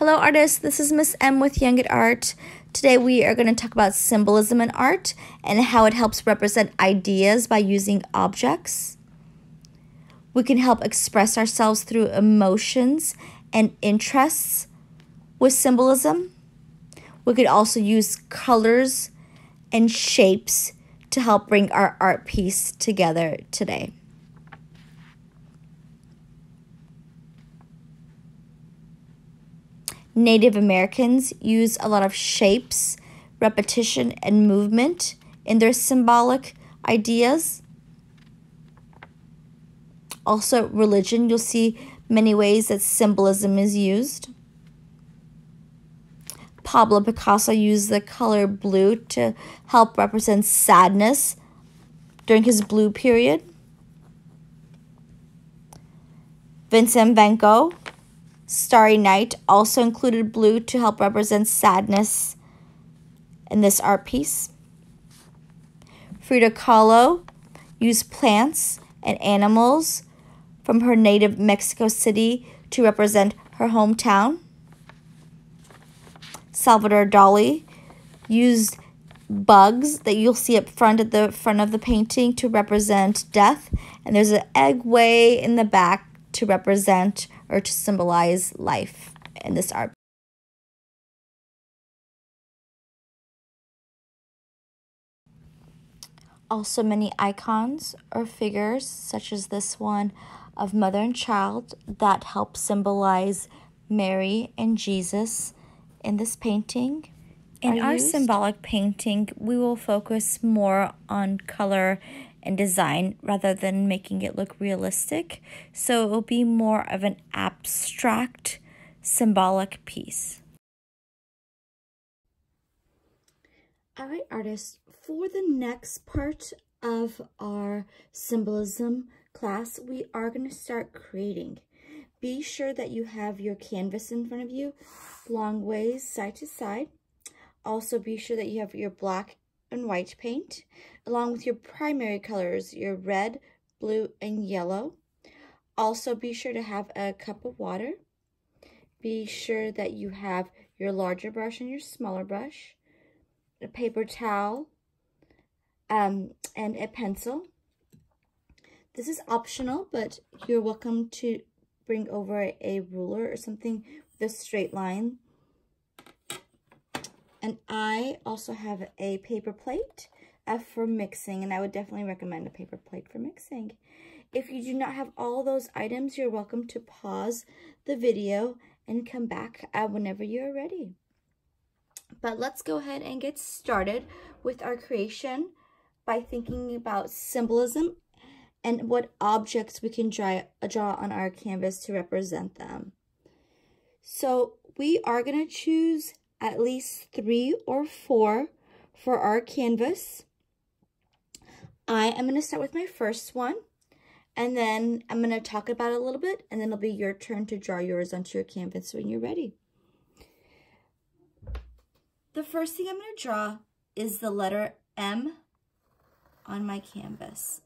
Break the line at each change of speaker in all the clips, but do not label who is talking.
Hello artists, this is Miss M with Young at Art. Today we are going to talk about symbolism in art and how it helps represent ideas by using objects. We can help express ourselves through emotions and interests with symbolism. We could also use colors and shapes to help bring our art piece together today. Native Americans use a lot of shapes, repetition, and movement in their symbolic ideas. Also, religion, you'll see many ways that symbolism is used. Pablo Picasso used the color blue to help represent sadness during his blue period. Vincent van Gogh, Starry Night, also included blue to help represent sadness in this art piece. Frida Kahlo used plants and animals from her native Mexico City to represent her hometown. Salvador Dali used bugs that you'll see up front at the front of the painting to represent death, and there's an egg way in the back to represent or to symbolize life in this art. Also, many icons or figures, such as this one of mother and child, that help symbolize Mary and Jesus in this painting. In our symbolic painting, we will focus more on color and design rather than making it look realistic. So it will be more of an abstract symbolic piece. All right, artists, for the next part of our symbolism class, we are going to start creating. Be sure that you have your canvas in front of you, long ways side to side. Also, be sure that you have your black and white paint, along with your primary colors, your red, blue, and yellow. Also, be sure to have a cup of water. Be sure that you have your larger brush and your smaller brush, a paper towel, and a pencil. This is optional, but you're welcome to bring over a ruler or something with a straight line. And I also have a paper plate for mixing, and I would definitely recommend a paper plate for mixing. If you do not have all those items, you're welcome to pause the video and come back whenever you're ready. But let's go ahead and get started with our creation by thinking about symbolism and what objects we can draw on our canvas to represent them. So we are going to choose at least 3 or 4 for our canvas. I am going to start with my first one, and then I'm going to talk about it a little bit, and then it'll be your turn to draw yours onto your canvas when you're ready. The first thing I'm going to draw is the letter M on my canvas.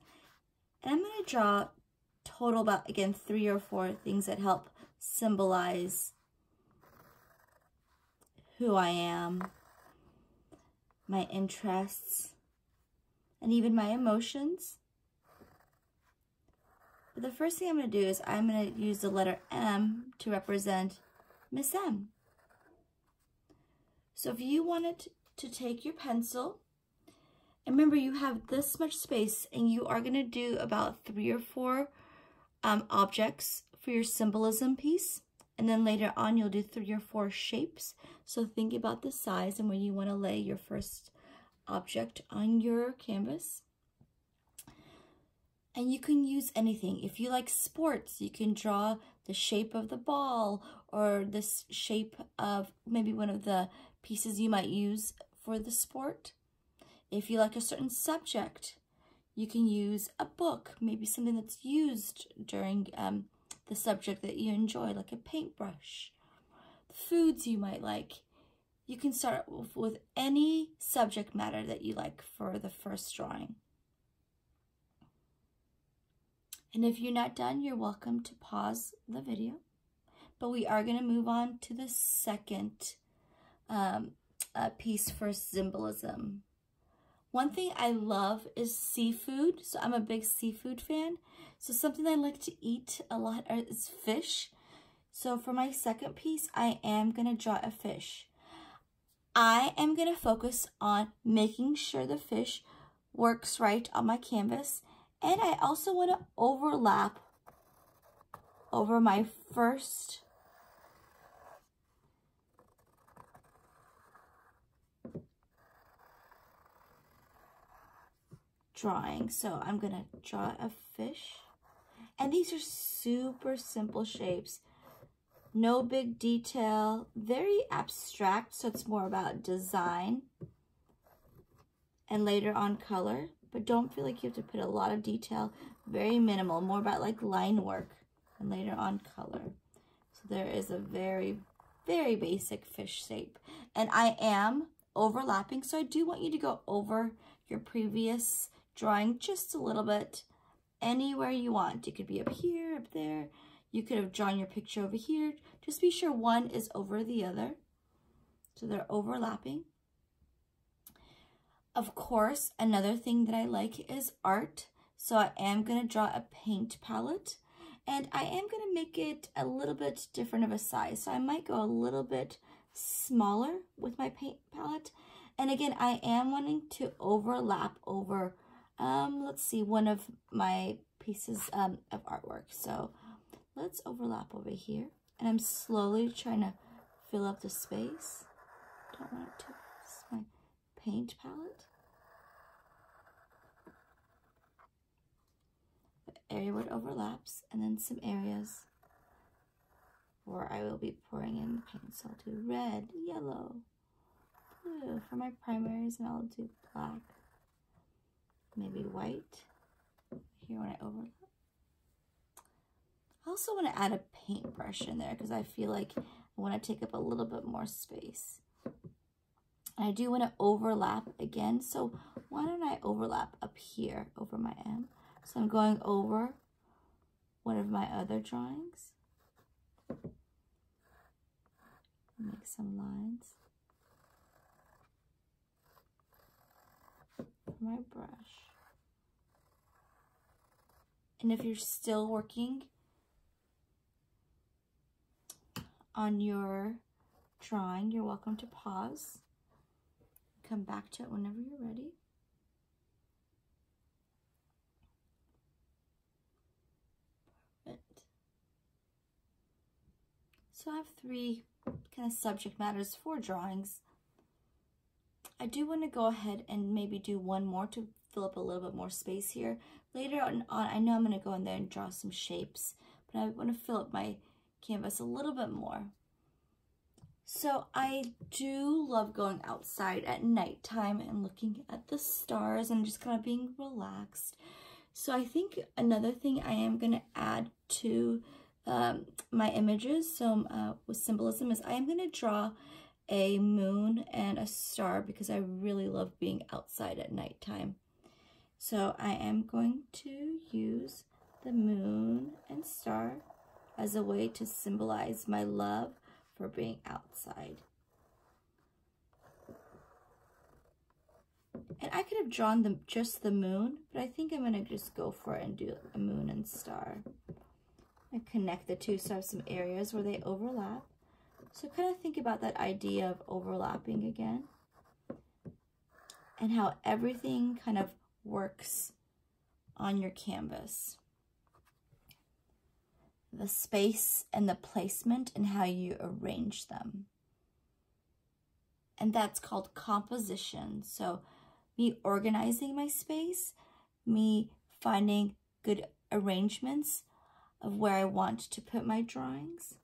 And I'm going to draw total about, again, 3 or 4 things that help symbolize who I am, my interests, and even my emotions. But the first thing I'm going to do is I'm going to use the letter M to represent Miss M. So if you wanted to take your pencil, and remember you have this much space, and you are going to do about 3 or 4 objects for your symbolism piece. And then later on, you'll do 3 or 4 shapes. So think about the size and where you want to lay your first object on your canvas. And you can use anything. If you like sports, you can draw the shape of the ball or the shape of maybe one of the pieces you might use for the sport. If you like a certain subject, you can use a book, maybe something that's used during the subject that you enjoy, like a paintbrush. The foods you might like. You can start with any subject matter that you like for the first drawing. And if you're not done, you're welcome to pause the video. but we are going to move on to the second piece for symbolism. One thing I love is seafood, so I'm a big seafood fan. So something I like to eat a lot is fish. So for my second piece, I am going to draw a fish. I am going to focus on making sure the fish works right on my canvas. And I also want to overlap over my first drawing. So I'm going to draw a fish. And these are super simple shapes. No big detail, very abstract, so it's more about design and later on color, but don't feel like you have to put a lot of detail, very minimal, more about like line work and later on color. So there is a very, very basic fish shape. And I am overlapping, so I do want you to go over your previous drawing just a little bit, anywhere you want. It could be up here, up there. You could have drawn your picture over here. Just be sure one is over the other. So they're overlapping. Of course, another thing that I like is art. So I am going to draw a paint palette. And I am going to make it a little bit different of a size. So I might go a little bit smaller with my paint palette. And again, I am wanting to overlap over, let's see, one of my pieces of artwork. So let's overlap over here. And I'm slowly trying to fill up the space. Don't want it to. This is my paint palette. The area where it overlaps, and then some areas where I will be pouring in the paint. So I'll do red, yellow, blue for my primaries, and I'll do black. Maybe white here when I overlap. I also want to add a paintbrush in there because I feel like I want to take up a little bit more space. And I do want to overlap again, so why don't I overlap up here over my M? So I'm going over one of my other drawings. Make some lines for my brush. And if you're still working on your drawing, you're welcome to pause. Come back to it whenever you're ready. Perfect. So I have 3 kind of subject matters for drawings. I do want to go ahead and maybe do one more to fill up a little bit more space here. Later on, I know I'm going to go in there and draw some shapes, but I want to fill up my canvas a little bit more. So I do love going outside at nighttime and looking at the stars and just kind of being relaxed. So I think another thing I am going to add to my images, so with symbolism, is I am going to draw a moon and a star because I really love being outside at nighttime. So I am going to use the moon and star as a way to symbolize my love for being outside. And I could have drawn just the moon, but I think I'm going to just go for it and do a moon and star. And connect the two so I have some areas where they overlap. So kind of think about that idea of overlapping again and how everything kind of works on your canvas. The space and the placement and how you arrange them. And that's called composition. So me organizing my space, me finding good arrangements of where I want to put my drawings.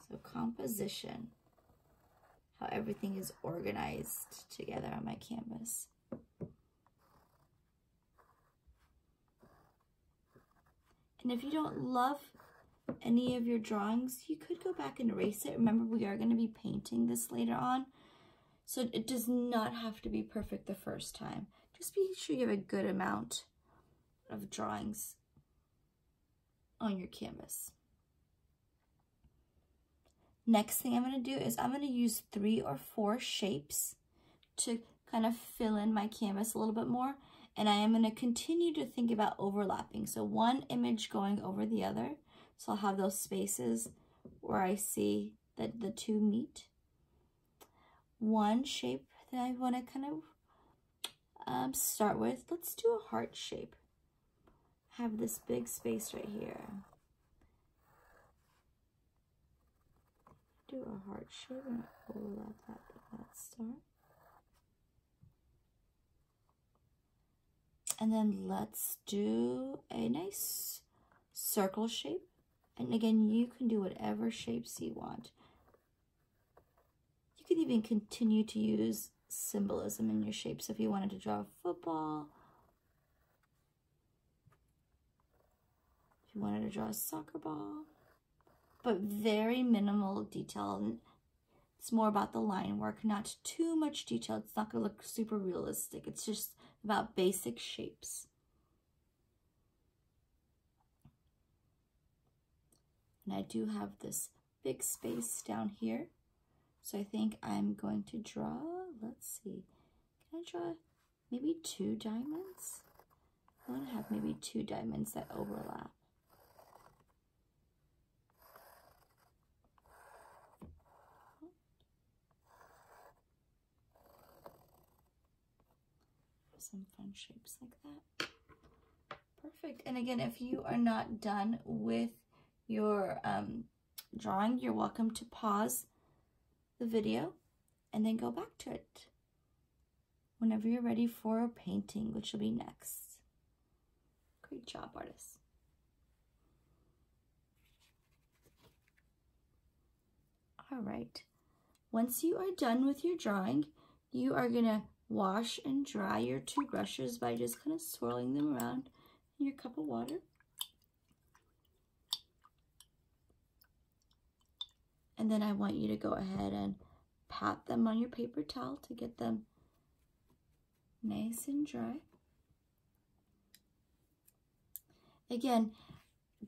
So composition, how everything is organized together on my canvas. And if you don't love any of your drawings, you could go back and erase it. Remember, we are going to be painting this later on. So it does not have to be perfect the first time. Just be sure you have a good amount of drawings. on your canvas. Next thing I'm going to do is I'm going to use 3 or 4 shapes to kind of fill in my canvas a little bit more. And I am going to continue to think about overlapping. So one image going over the other. So I'll have those spaces where I see that the two meet. One shape that I want to kind of start with. Let's do a heart shape. Have this big space right here. Do a heart shape and overlap that with that star. And then let's do a nice circle shape. And again, you can do whatever shapes you want. You can even continue to use symbolism in your shapes if you wanted to draw a football. If you wanted to draw a soccer ball. But very minimal detail. It's more about the line work, not too much detail. It's not going to look super realistic. It's just about basic shapes. And I do have this big space down here. So I think I'm going to draw, let's see, can I draw maybe 2 diamonds? I want to have maybe 2 diamonds that overlap. Some fun shapes like that. Perfect. And again, if you are not done with your drawing, you're welcome to pause the video and then go back to it whenever you're ready for painting, which will be next. Great job, artists. All right. Once you are done with your drawing, you are going to wash and dry your 2 brushes by just kind of swirling them around in your cup of water. And then I want you to go ahead and pat them on your paper towel to get them nice and dry. Again,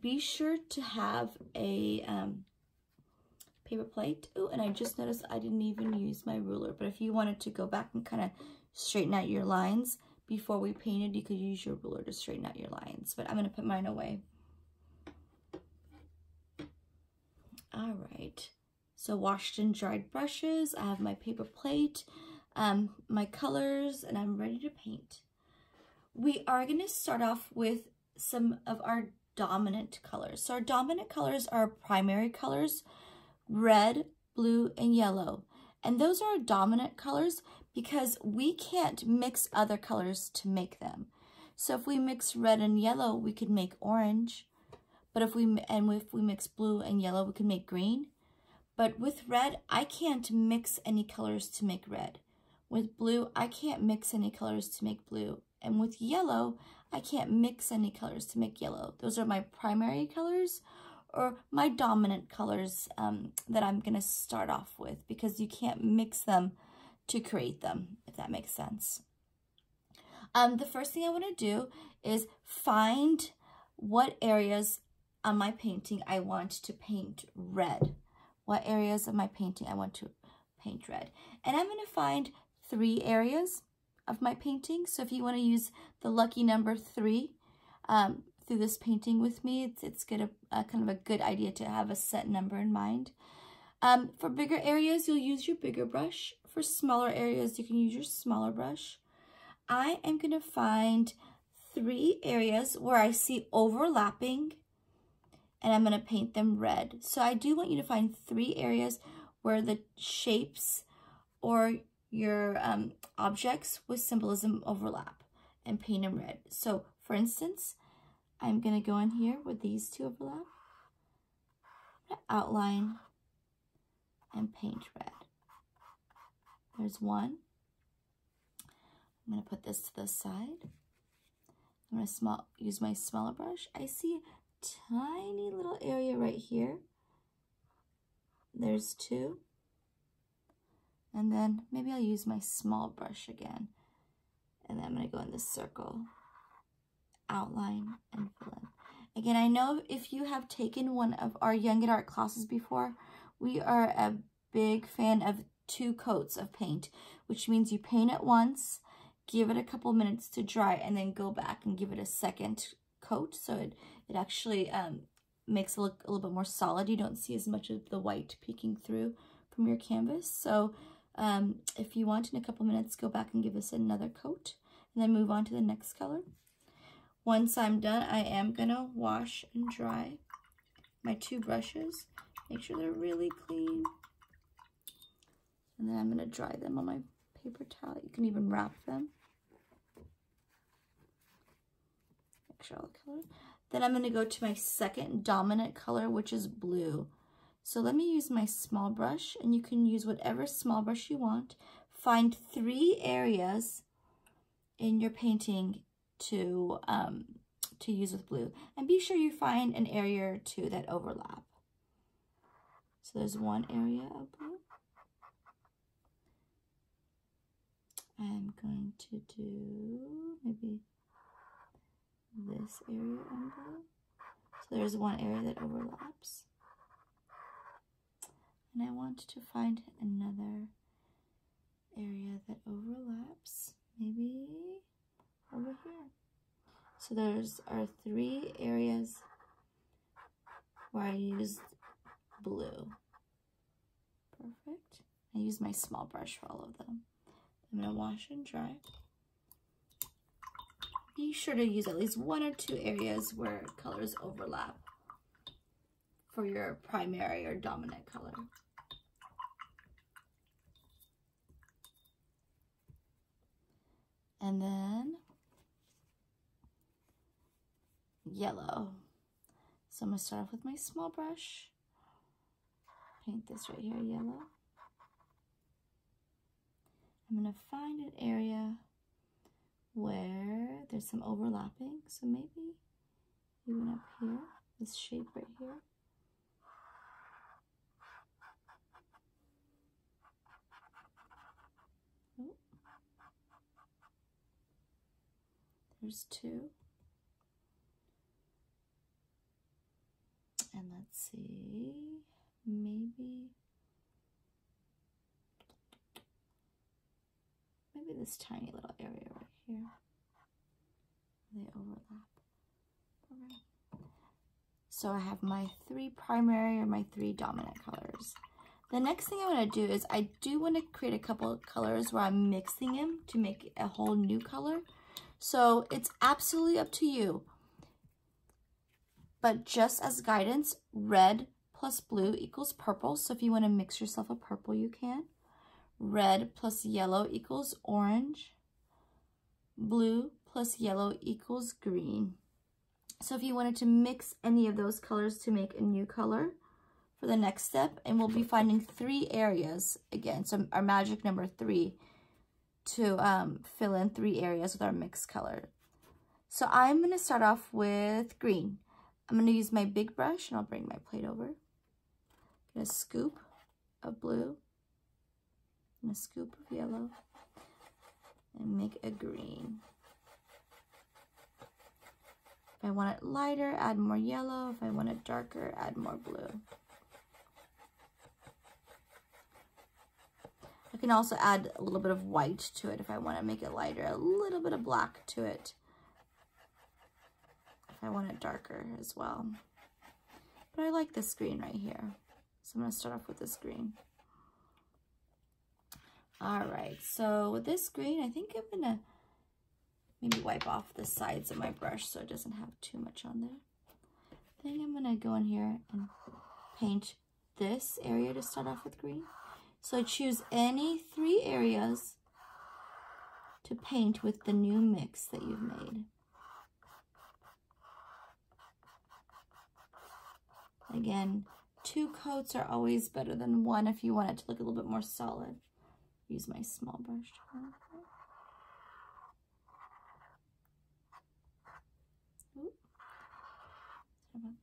be sure to have a paper plate. Oh, and I just noticed I didn't even use my ruler, but if you wanted to go back and kind of straighten out your lines before we painted, you could use your ruler to straighten out your lines, but I'm going to put mine away. All right, so washed and dried brushes, I have my paper plate, my colors, and I'm ready to paint. We are going to start off with some of our dominant colors. So our dominant colors are primary colors, red, blue, and yellow. And those are dominant colors because we can't mix other colors to make them. So if we mix red and yellow, we could make orange. But if we mix blue and yellow, we can make green. But with red, I can't mix any colors to make red. With blue, I can't mix any colors to make blue. And with yellow, I can't mix any colors to make yellow. Those are my primary colors, or my dominant colors that I'm going to start off with, because you can't mix them to create them, if that makes sense. The first thing I want to do is find what areas on my painting I want to paint red. What areas of my painting I want to paint red. And I'm going to find 3 areas of my painting. So if you want to use the lucky number 3, through this painting with me, it's kind of a good idea to have a set number in mind. For bigger areas, you'll use your bigger brush. For smaller areas, you can use your smaller brush. I am going to find 3 areas where I see overlapping, and I'm going to paint them red. So I do want you to find 3 areas where the shapes or your objects with symbolism overlap, and paint them red. So for instance, I'm going to go in here where these 2 overlap, outline, and paint red. There's 1. I'm going to put this to the side. I'm going to use my smaller brush. I see a tiny little area right here. There's 2. And then maybe I'll use my small brush again. And then I'm going to go in this circle, outline, and fill in. Again, I know if you have taken one of our Young at Art classes before, we are a big fan of 2 coats of paint, which means you paint it once, give it a couple minutes to dry, and then go back and give it a second coat. So it actually makes it look a little bit more solid. You don't see as much of the white peeking through from your canvas. So if you want, in a couple minutes, go back and give this another coat, and then move on to the next color. Once I'm done, I am gonna wash and dry my 2 brushes. Make sure they're really clean. And then I'm gonna dry them on my paper towel. You can even wrap them. Make sure all the colors. Then I'm gonna go to my second dominant color, which is blue. So let me use my small brush, and you can use whatever small brush you want. Find 3 areas in your painting to use with blue, and be sure you find an area or 2 that overlap. So there's 1 area of blue. I'm going to do maybe this area on blue. So there's 1 area that overlaps, and I want to find another area that overlaps, maybe over here. So there's our 3 areas where I used blue. Perfect. I use my small brush for all of them. I'm going to wash and dry. Be sure to use at least 1 or 2 areas where colors overlap for your primary or dominant color. And then yellow. So I'm going to start off with my small brush. Paint this right here yellow. I'm going to find an area where there's some overlapping. So maybe even up here, this shape right here. Oh. There's 2. And let's see, maybe this tiny little area right here. They overlap. Okay. So I have my 3 primary or my 3 dominant colors. The next thing I want to do is I do want to create a couple of colors where I'm mixing them to make a whole new color. So it's absolutely up to you. But just as guidance, red plus blue equals purple. So if you want to mix yourself a purple, you can. Red plus yellow equals orange. Blue plus yellow equals green. So if you wanted to mix any of those colors to make a new color for the next step, and we'll be finding 3 areas again. So our magic number 3 to fill in 3 areas with our mixed color. So I'm going to start off with green. I'm going to use my big brush, and I'll bring my plate over. Get a scoop of blue and a scoop of yellow, and make a green. If I want it lighter, add more yellow. If I want it darker, add more blue. I can also add a little bit of white to it if I want to make it lighter, a little bit of black to it if I want it darker as well. But I like this green right here, so I'm going to start off with this green. All right, so with this green, I think I'm going to maybe wipe off the sides of my brush so it doesn't have too much on there. I think I'm going to go in here and paint this area to start off with green. So choose any 3 areas to paint with the new mix that you've made. Again, 2 coats are always better than 1 if you want it to look a little bit more solid. Use my small brush.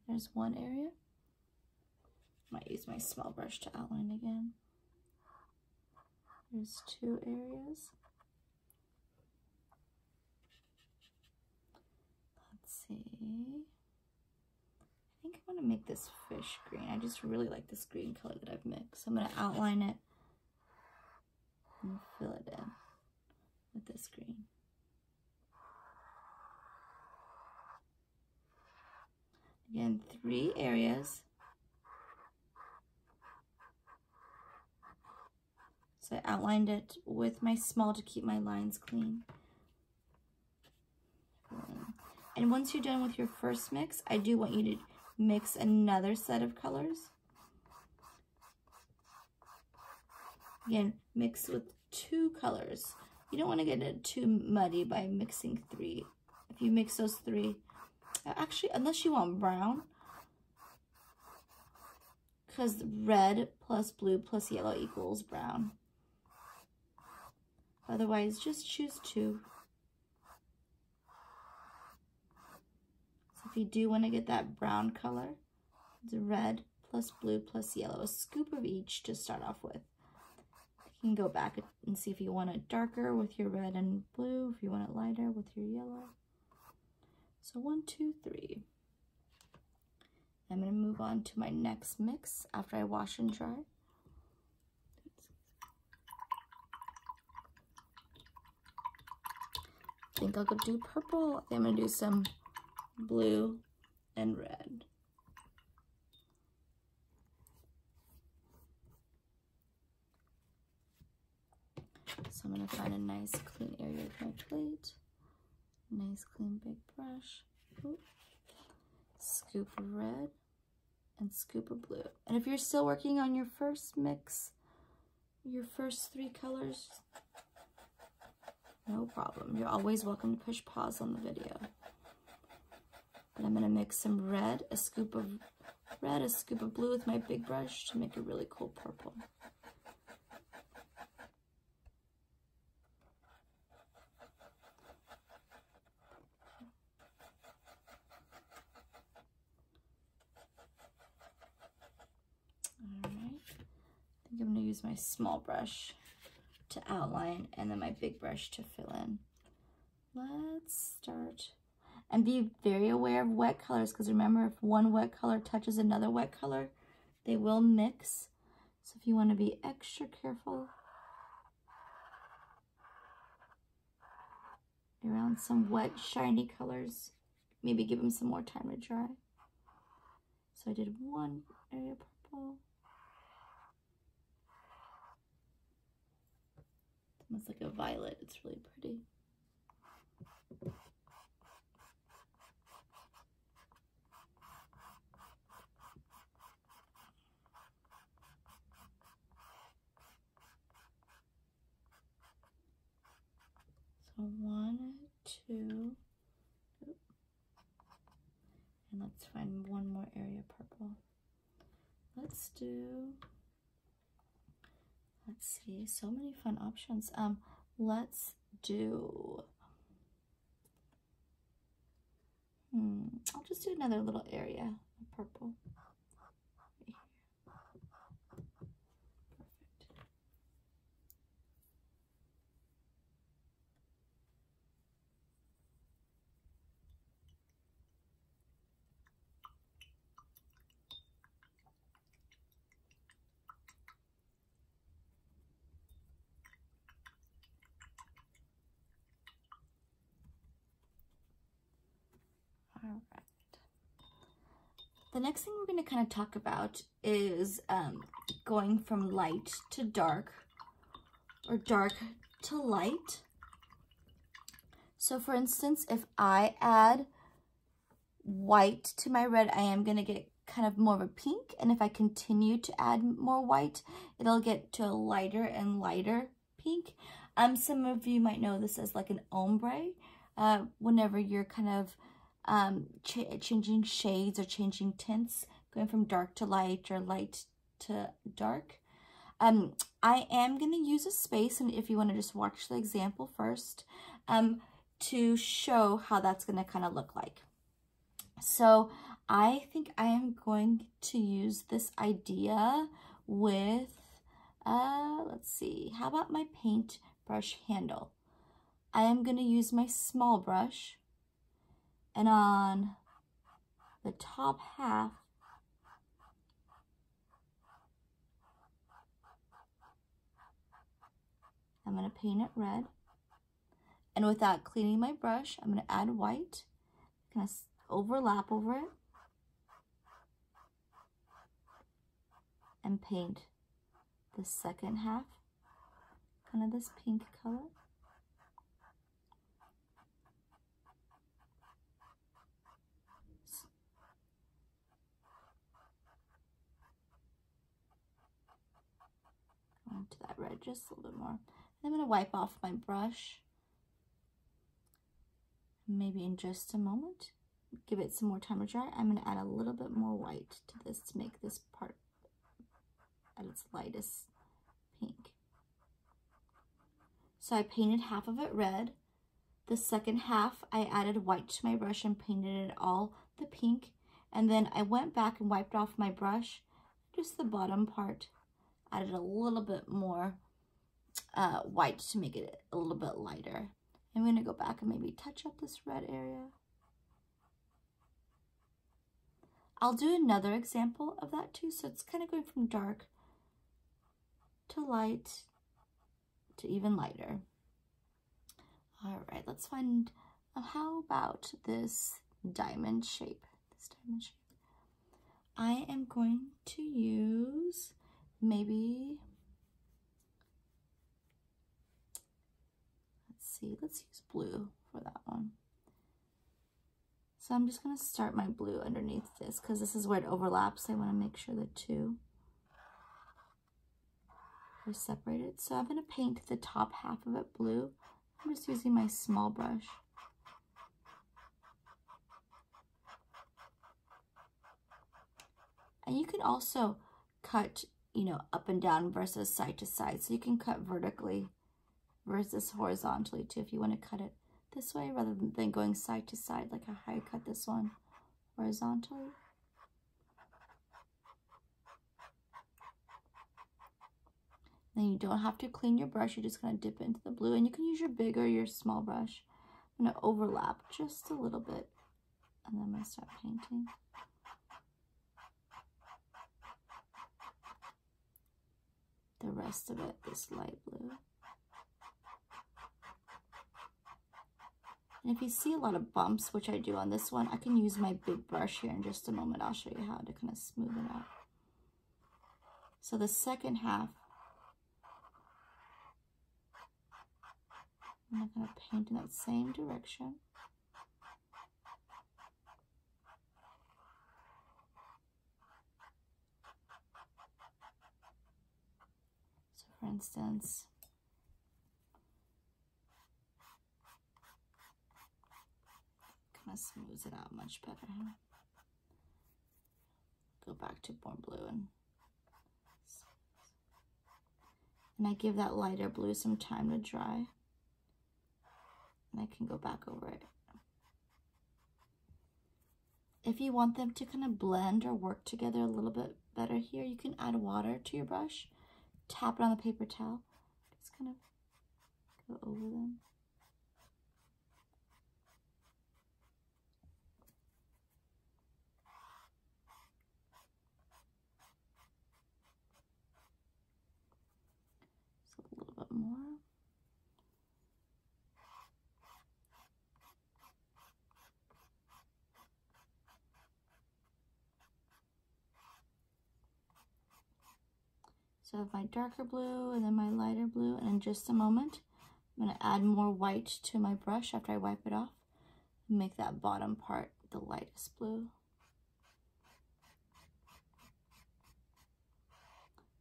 There's 1 area. Might use my small brush to outline again. There's 2 areas. Let's see. want to make this fish green. I just really like this green color that I've mixed. So I'm going to outline it and fill it in with this green. Again, 3 areas. So I outlined it with my small to keep my lines clean. And once you're done with your first mix, I do want you to mix another set of colors. Again, mix with 2 colors. You don't want to get it too muddy by mixing 3. If you mix those 3, actually, unless you want brown, because red plus blue plus yellow equals brown. Otherwise, just choose 2. So if you do want to get that brown color, it's red plus blue plus yellow, a scoop of each to start off with. You can go back and see if you want it darker with your red and blue, if you want it lighter with your yellow. So 1, 2, 3. I'm going to move on to my next mix after I wash and dry. I think I'll go do purple. I think I'm going to do some blue and red. So I'm going to find a nice clean area with my plate. Nice clean big brush. Ooh. Scoop of red and scoop of blue. And if you're still working on your first mix, your first 3 colors, no problem. You're always welcome to push pause on the video. But I'm going to mix some red, a scoop of red, a scoop of blue with my big brush to make a really cool purple. Alright, I think I'm going to use my small brush to outline and then my big brush to fill in. Let's start. And be very aware of wet colors, because remember, if one wet color touches another wet color, they will mix. So if you want to be extra careful around some wet, shiny colors, maybe give them some more time to dry. So I did one area purple. It's almost like a violet. It's really pretty. So 1, 2, and let's find one more area purple. Let's see, so many fun options. Let's do, I'll just do another little area of purple. All right. The next thing we're going to kind of talk about is going from light to dark, or dark to light. So for instance, if I add white to my red, I am going to get kind of more of a pink. And if I continue to add more white, it'll get to a lighter and lighter pink. Some of you might know this as like an ombre. Whenever you're kind of changing shades or changing tints, going from dark to light or light to dark. I am going to use a space, and if you want to just watch the example first, to show how that's going to kind of look like. So I think I am going to use this idea with, let's see, how about my paintbrush handle? I am going to use my small brush, and on the top half, I'm going to paint it red. And without cleaning my brush, I'm going to add white. Kind of overlap over it. And paint the second half, kind of this pink color. Go into that red just a little bit more. And I'm going to wipe off my brush. Maybe in just a moment. Give it some more time to dry. I'm going to add a little bit more white to this to make this part at its lightest pink. So I painted half of it red. The second half, I added white to my brush and painted it all the pink. And then I went back and wiped off my brush, just the bottom part. Added a little bit more white to make it a little bit lighter. I'm going to go back and maybe touch up this red area. I'll do another example of that too. So it's kind of going from dark to light to even lighter. All right, let's find, how about this diamond shape? I am going to use maybe, let's use blue for that one. So I'm just going to start my blue underneath this because this is where it overlaps. I want to make sure the two are separated. So I'm going to paint the top half of it blue. I'm just using my small brush. And you can also cut, up and down versus side to side. So you can cut vertically versus horizontally too if you want to cut it this way rather than going side to side like how I cut this one horizontally. Then you don't have to clean your brush, you're just going to dip into the blue, and you can use your big or your small brush. I'm going to overlap just a little bit, and then I'm going to start painting. The rest of it, this light blue. And if you see a lot of bumps, which I do on this one, I can use my big brush here in just a moment. I'll show you how to kind of smooth it out. So the second half, I'm going to paint in that same direction. So for instance, kind of smooths it out much better. Go back to more blue and I give that lighter blue some time to dry. And I can go back over it. If you want them to kind of blend or work together a little bit better here, you can add water to your brush, tap it on the paper towel, just kind of go over them. Just a little bit more. So I have my darker blue and then my lighter blue, and in just a moment I'm going to add more white to my brush after I wipe it off and make that bottom part the lightest blue.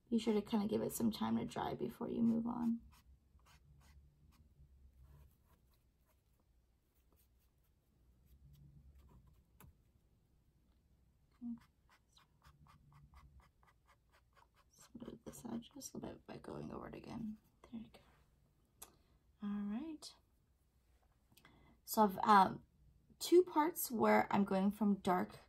Be sure to kind of give it some time to dry before you move on. Smooth this out just a little bit by going over it again. There you go. All right. So I've two parts where I'm going from dark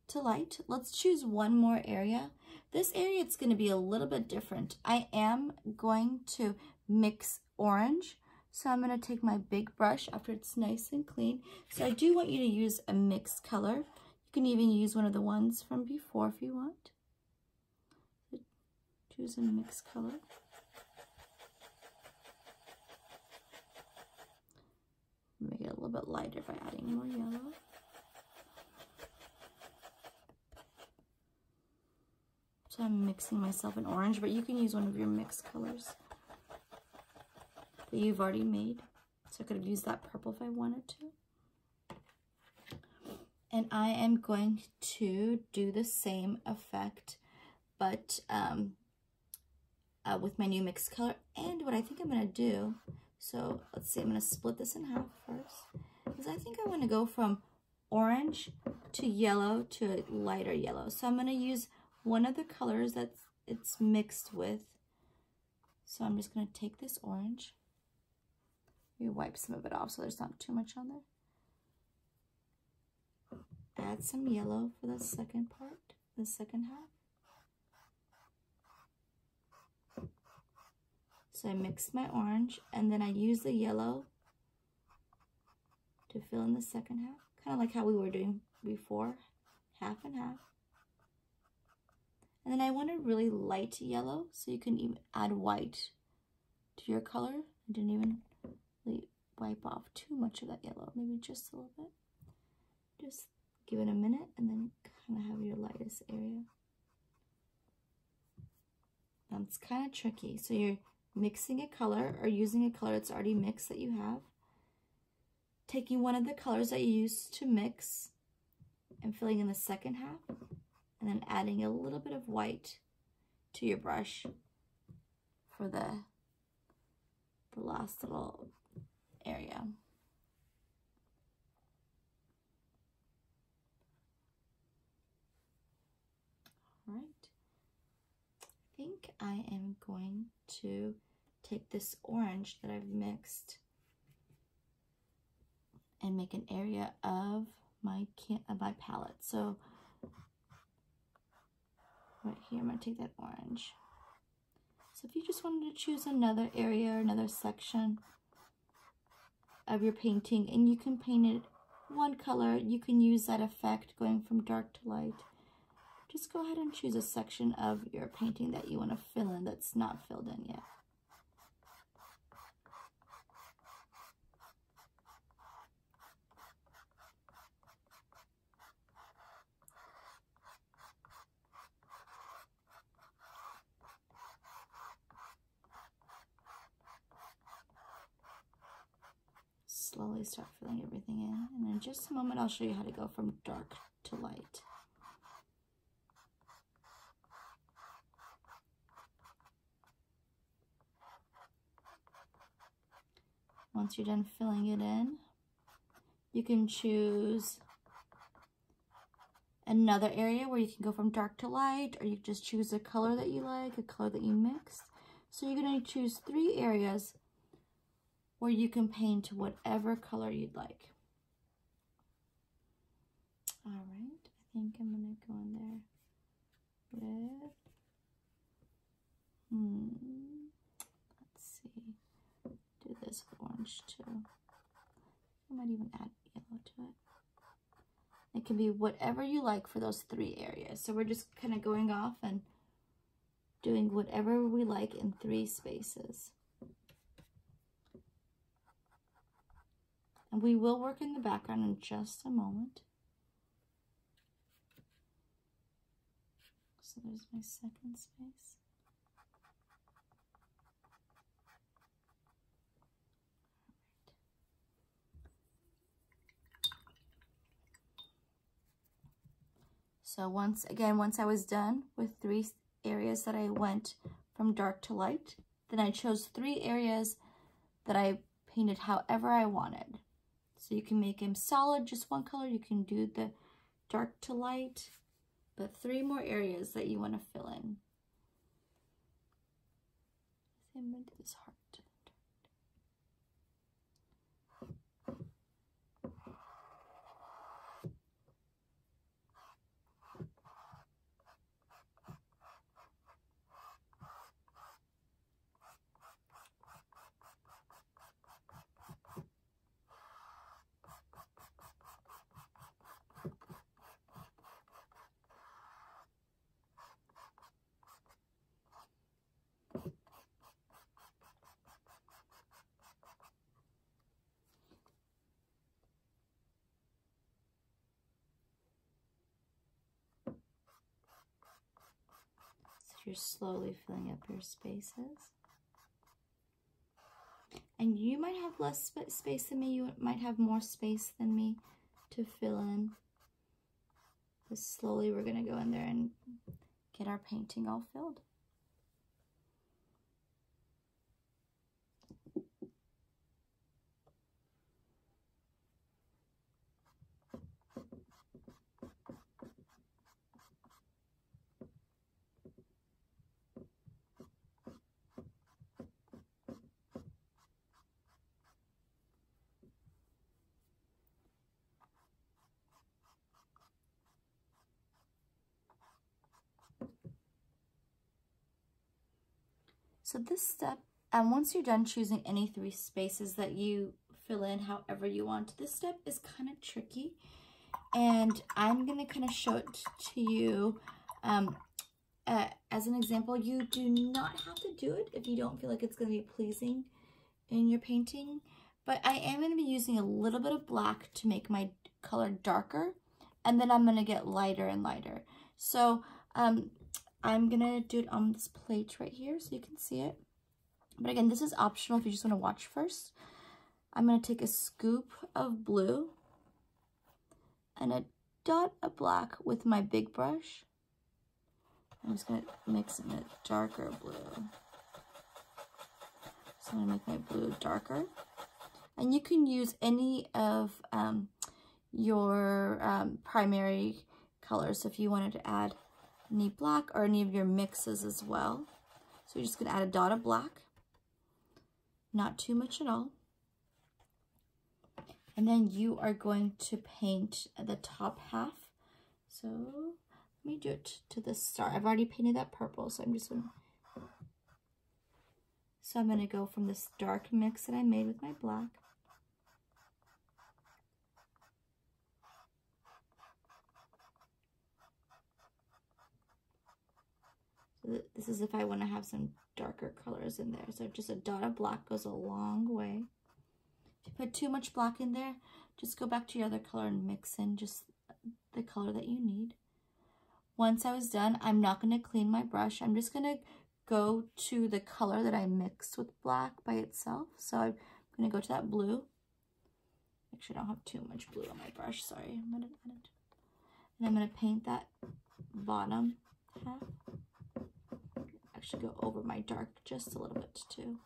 to light. Let's choose one more area. This area, it's going to be a little bit different. I am going to mix orange. So I'm going to take my big brush after it's nice and clean. So I do want you to use a mixed color. You can even use one of the ones from before if you want. Choose a mixed color. Make it a little bit lighter by adding more yellow. So I'm mixing myself in orange, but you can use one of your mixed colors that you've already made. So I could have used that purple if I wanted to. And I am going to do the same effect, but with my new mixed color. And what I think I'm going to do, so let's see, I'm going to split this in half first, because I think I want to go from orange to yellow to a lighter yellow. So I'm going to use one of the colors that it's mixed with. So I'm just going to take this orange. You wipe some of it off so there's not too much on there. Add some yellow for the second part, the second half. So I mix my orange and then I use the yellow to fill in the second half. Kind of like how we were doing before, half and half. And then I want a really light yellow, so you can even add white to your color. I didn't even really wipe off too much of that yellow, maybe just a little bit. Just give it a minute and then kind of have your lightest area. Now it's kind of tricky. So you're mixing a color or using a color that's already mixed that you have. Taking one of the colors that you used to mix and filling in the second half. And then adding a little bit of white to your brush for the last little area. All right. I think I am going to take this orange that I've mixed and make an area of my palette. So right here, I'm going to take that orange. So if you just wanted to choose another area or another section of your painting, and you can paint it one color, you can use that effect going from dark to light. Just go ahead and choose a section of your painting that you want to fill in that's not filled in yet. Slowly start filling everything in, and in just a moment I'll show you how to go from dark to light. Once you're done filling it in, you can choose another area where you can go from dark to light, or you can just choose a color that you like, a color that you mixed. So you're going to choose 3 areas where you can paint whatever color you'd like. All right, I think I'm going to go in there with, let's see, do this orange too. I might even add yellow to it. It can be whatever you like for those 3 areas. So we're just kind of going off and doing whatever we like in 3 spaces. And we will work in the background in just a moment. So there's my second space. So once I was done with 3 areas that I went from dark to light, then I chose 3 areas that I painted however I wanted. So you can make them solid, just one color. You can do the dark to light, but 3 more areas that you want to fill in. I'm going to do this heart. You're slowly filling up your spaces. And you might have less space than me. You might have more space than me to fill in. But slowly we're going to go in there and get our painting all filled. So this step, once you're done choosing any 3 spaces that you fill in however you want, this step is kind of tricky. And I'm going to kind of show it to you as an example. You do not have to do it if you don't feel like it's going to be pleasing in your painting. But I am going to be using a little bit of black to make my color darker. And then I'm going to get lighter and lighter. So I'm going to do it on this plate right here so you can see it. But again, this is optional if you just want to watch first. I'm going to take a scoop of blue and a dot of black with my big brush. I'm just going to mix in a darker blue. So I'm going to make my blue darker. And you can use any of your primary colors if you wanted to add any black or any of your mixes as well. So you're just going to add a dot of black, not too much at all. And then you are going to paint the top half. So let me do it to the star. I've already painted that purple, so I'm going to go from this dark mix that I made with my black. This is if I want to have some darker colors in there. So just a dot of black goes a long way. If you put too much black in there, just go back to your other color and mix in just the color that you need. Once I was done, I'm not going to clean my brush. I'm just going to go to the color that I mixed with black by itself. So I'm going to go to that blue. Actually, I don't have too much blue on my brush. Sorry. And I'm going to paint that bottom half. Actually go over my dark just a little bit too.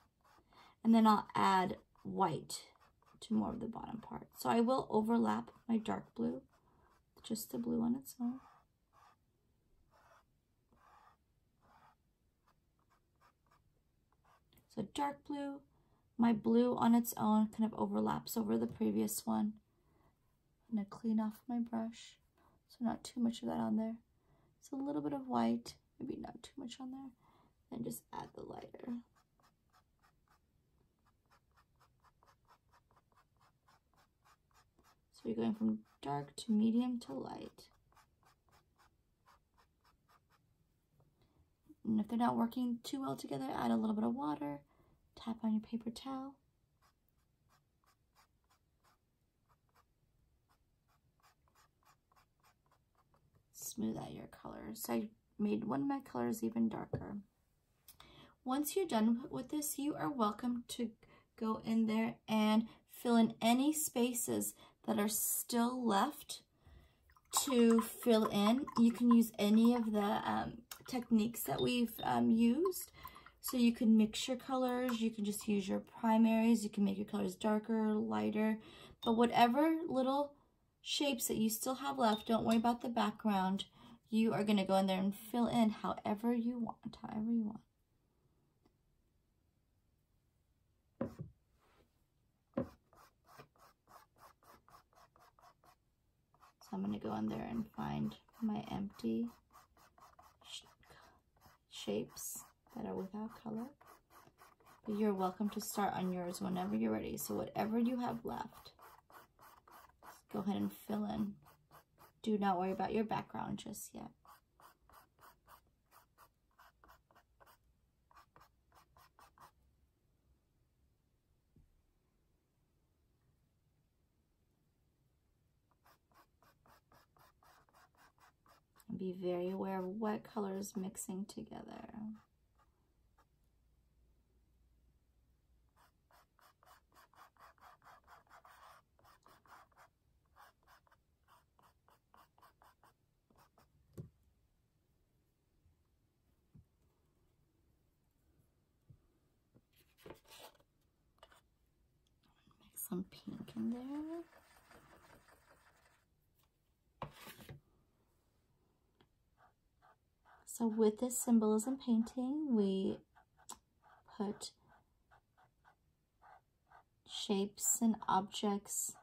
And then I'll add white to more of the bottom part. So I will overlap my dark blue, just the blue on its own. So dark blue, my blue on its own kind of overlaps over the previous one. I'm going to clean off my brush, so not too much of that on there. It's a little bit of white, maybe not too much on there. Then just add the lighter. So you're going from dark to medium to light. And if they're not working too well together, add a little bit of water, tap on your paper towel. Smooth out your colors. So I made one of my colors even darker. Once you're done with this, you are welcome to go in there and fill in any spaces that are still left to fill in. You can use any of the techniques that we've used. So you can mix your colors, you can just use your primaries, you can make your colors darker, lighter, but whatever little shapes that you still have left, don't worry about the background. You are going to go in there and fill in however you want, So I'm going to go in there and find my empty shapes that are without color. But you're welcome to start on yours whenever you're ready. So whatever you have left, go ahead and fill in. Do not worry about your background just yet. Be very aware of what colors mixing together. Mix some pink in there. So with this symbolism painting, we put shapes and objects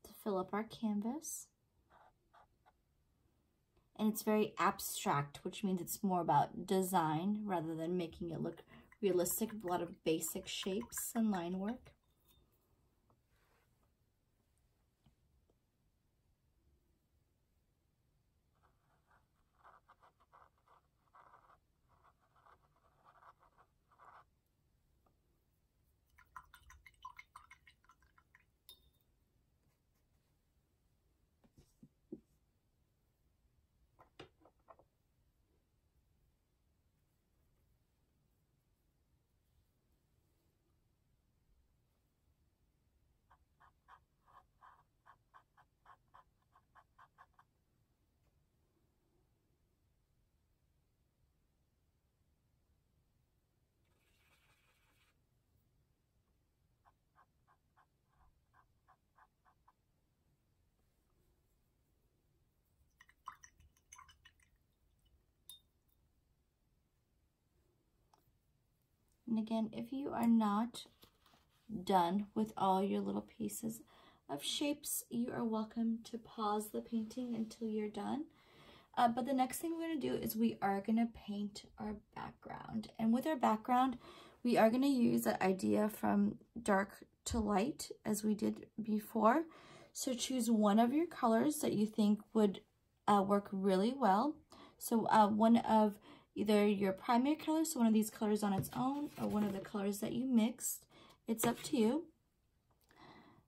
to fill up our canvas. And it's very abstract, which means it's more about design rather than making it look realistic. A lot of basic shapes and line work. And again, if you are not done with all your little pieces of shapes, you are welcome to pause the painting until you're done. But the next thing we're going to do is we are going to paint our background. And with our background, we are going to use that idea from dark to light as we did before. So choose one of your colors that you think would work really well. So one of either your primary colors, so one of these colors on its own, or one of the colors that you mixed. It's up to you.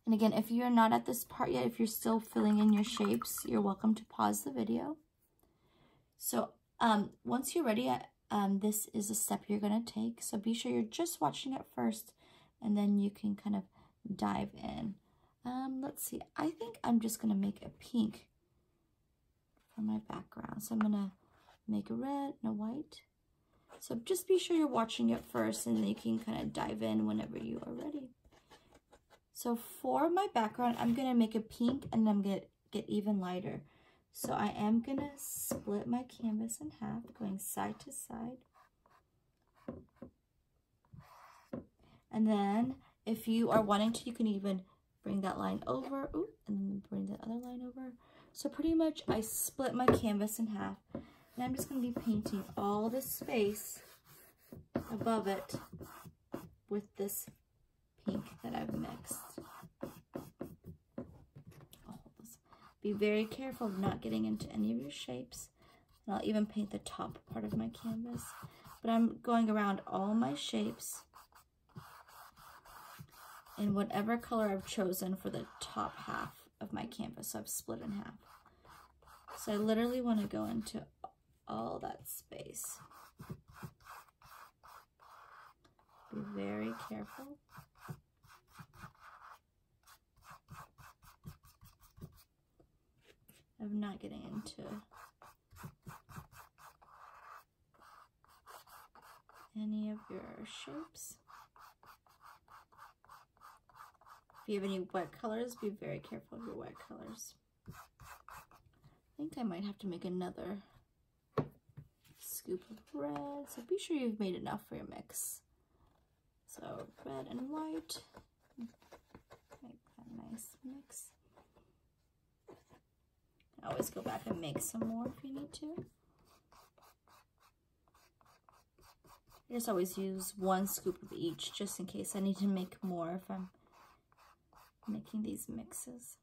And again, if you're not at this part yet, if you're still filling in your shapes, you're welcome to pause the video. So once you're ready, this is a step you're going to take. So be sure you're just watching it first, and then you can kind of dive in. Let's see. I think I'm just going to make a pink for my background. So I'm going to make a red and a white. So just be sure you're watching it first, and then you can kind of dive in whenever you are ready. So for my background, I'm going to make a pink, and I'm going to get even lighter. So I am going to split my canvas in half, going side to side. And then if you are wanting to, you can even bring that line over, and then bring the other line over. So pretty much I split my canvas in half. And I'm just going to be painting all the space above it with this pink that I've mixed. Be very careful of not getting into any of your shapes. And I'll even paint the top part of my canvas. But I'm going around all my shapes in whatever color I've chosen for the top half of my canvas. So I've split in half. So I literally want to go into all that space. Be very careful. Of not getting into any of your shapes. If you have any wet colors, be very careful of your wet colors. I think I might have to make another scoop of red, so be sure you've made enough for your mix. So red and white, make that nice mix. Always go back and make some more if you need to. I just always use one scoop of each just in case I need to make more if I'm making these mixes.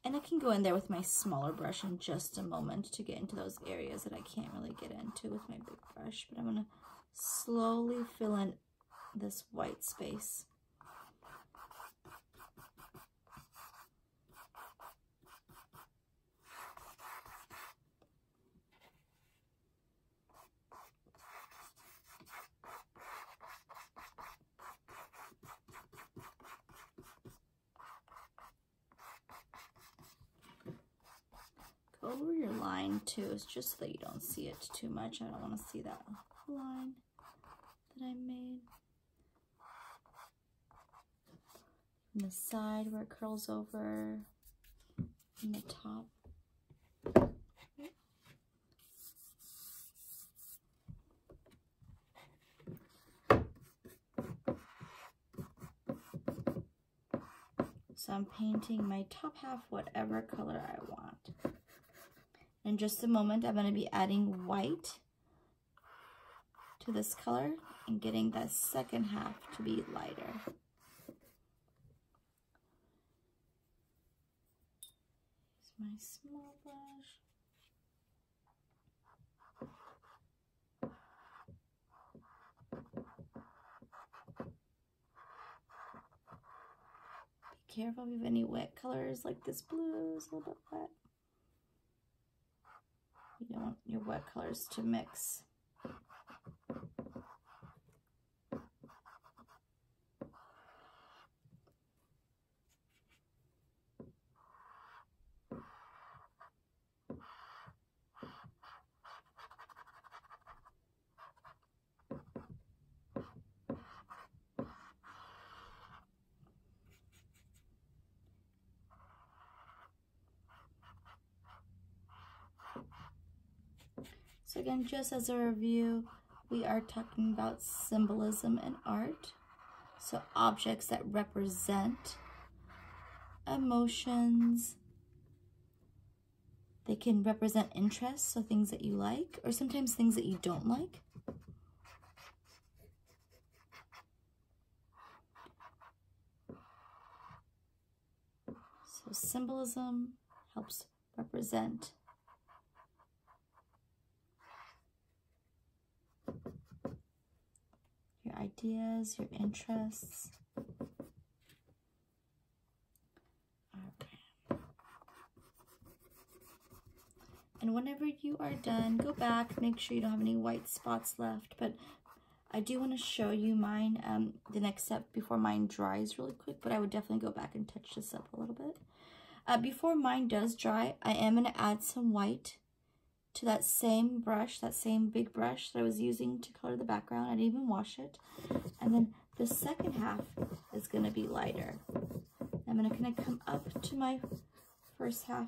And I can go in there with my smaller brush in just a moment to get into those areas that I can't really get into with my big brush. But I'm going to slowly fill in this white space. line too, it's just so that you don't see it too much. I don't want to see that line that I made. On the side where it curls over, and the top. So I'm painting my top half whatever color I want. In just a moment, I'm going to be adding white to this color and getting that second half to be lighter. Here's my small brush. Be careful if you have any wet colors, like this blue is a little bit wet. You don't want your wet colors to mix. So again, just as a review, we are talking about symbolism in art. So objects that represent emotions. They can represent interests, so things that you like, or sometimes things that you don't like. So symbolism helps represent your ideas, your interests. Okay. And whenever you are done, go back, make sure you don't have any white spots left. But I do want to show you mine, the next step before mine dries really quick, but I would definitely go back and touch this up a little bit. Before mine does dry, I am going to add some white to that same brush, that same big brush that I was using to color the background. I didn't even wash it. And then the second half is going to be lighter. I'm going to kind of come up to my first half,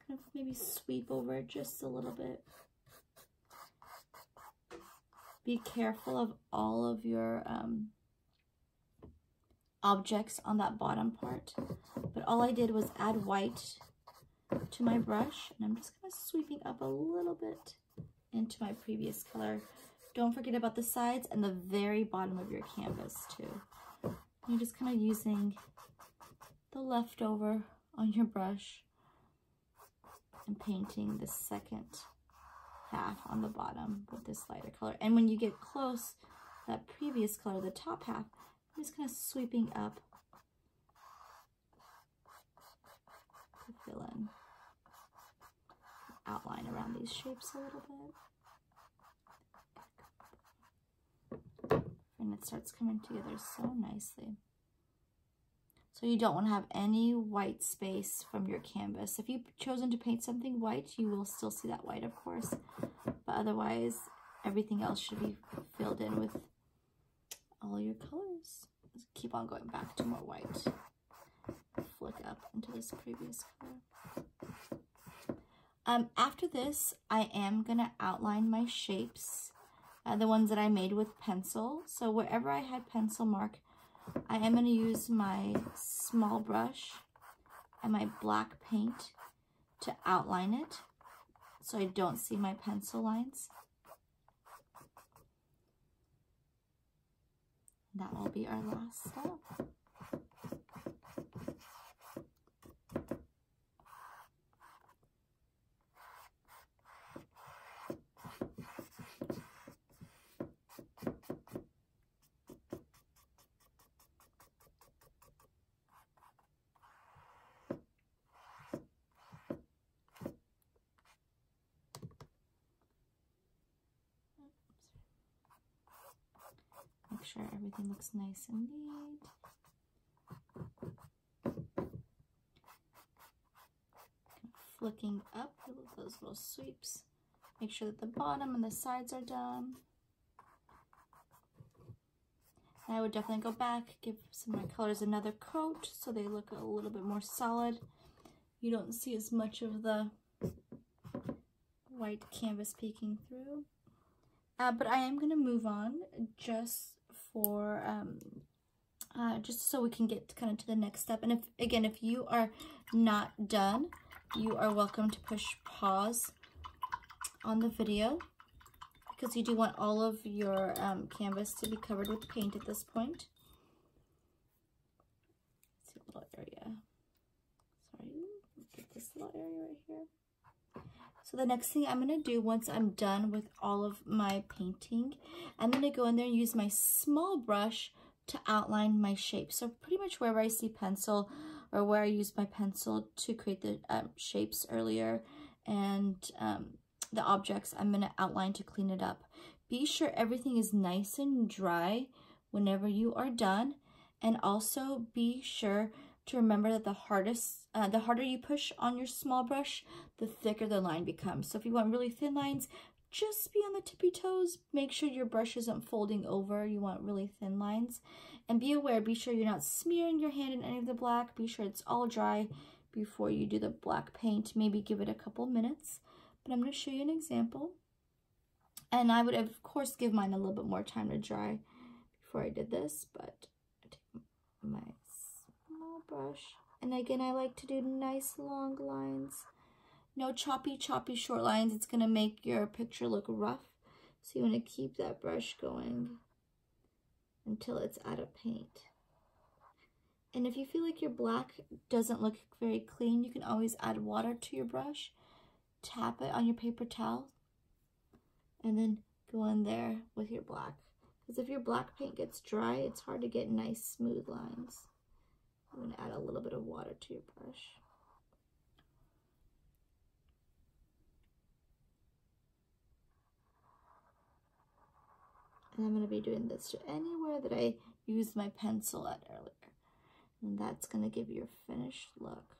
kind of maybe sweep over it just a little bit. Be careful of all of your objects on that bottom part. But all I did was add white to my brush, and I'm just kind of sweeping up a little bit into my previous color. Don't forget about the sides and the very bottom of your canvas too. You're just kind of using the leftover on your brush and painting the second half on the bottom with this lighter color. And when you get close, that previous color, the top half, I'm just kind of sweeping up to fill in, outline around these shapes a little bit. And it starts coming together so nicely. So you don't want to have any white space from your canvas. If you've chosen to paint something white, you will still see that white, of course. But otherwise, everything else should be filled in with all your colors. Just keep on going back to more white. Flick up into this previous color. After this, I am going to outline my shapes, the ones that I made with pencil. So wherever I had pencil mark, I am going to use my small brush and my black paint to outline it so I don't see my pencil lines. That will be our last step. Make sure everything looks nice and neat. flicking up with those little sweeps. Make sure that the bottom and the sides are done. And I would definitely go back, give some of my colors another coat so they look a little bit more solid. You don't see as much of the white canvas peeking through. But I am going to move on just for, just so we can get kind of to the next step. And if you are not done, you are welcome to push pause on the video, because you do want all of your canvas to be covered with paint at this point. Let's see a little area. Sorry, get this little area right here. So the next thing I'm going to do once I'm done with all of my painting, I'm going to go in there and use my small brush to outline my shape. So pretty much wherever I see pencil, or where I used my pencil to create the shapes earlier, and the objects, I'm going to outline to clean it up. Be sure everything is nice and dry whenever you are done, and also be sure to remember that the harder you push on your small brush, the thicker the line becomes. So if you want really thin lines, just be on the tippy toes. Make sure your brush isn't folding over. You want really thin lines. And be aware, be sure you're not smearing your hand in any of the black. Be sure it's all dry before you do the black paint. Maybe give it a couple minutes. But I'm going to show you an example. And I would, of course, give mine a little bit more time to dry before I did this. But I take my small brush. And again, I like to do nice long lines. No choppy short lines. It's going to make your picture look rough. So you want to keep that brush going until it's out of paint. And if you feel like your black doesn't look very clean, you can always add water to your brush. Tap it on your paper towel and then go in there with your black. Because if your black paint gets dry, it's hard to get nice smooth lines. I'm going to add a little bit of water to your brush. And I'm going to be doing this to anywhere that I used my pencil at earlier. And that's going to give you a finished look.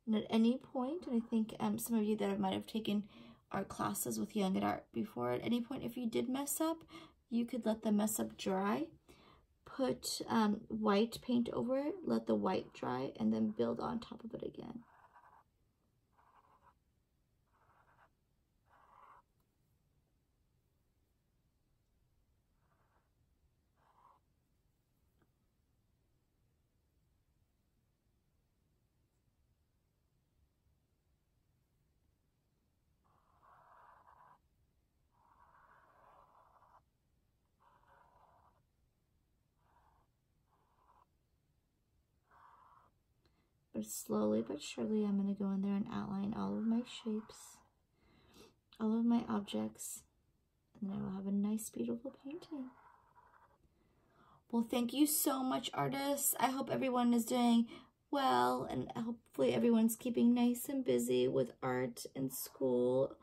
And at any point, and I think some of you that might have taken art classes with Young at Art before, at any point if you did mess up, you could let the mess up dry, put white paint over it, let the white dry, and then build on top of it again. But slowly but surely, I'm going to go in there and outline all of my shapes, all of my objects, and then I will have a nice, beautiful painting. Well, thank you so much, artists. I hope everyone is doing well, and hopefully everyone's keeping nice and busy with art and school.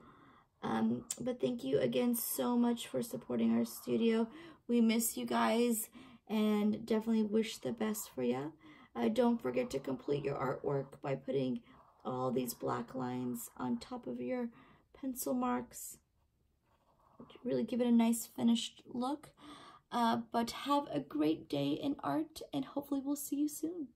But thank you again so much for supporting our studio. We miss you guys and definitely wish the best for you. Don't forget to complete your artwork by putting all these black lines on top of your pencil marks. Really give it a nice finished look. But have a great day in art, and hopefully we'll see you soon.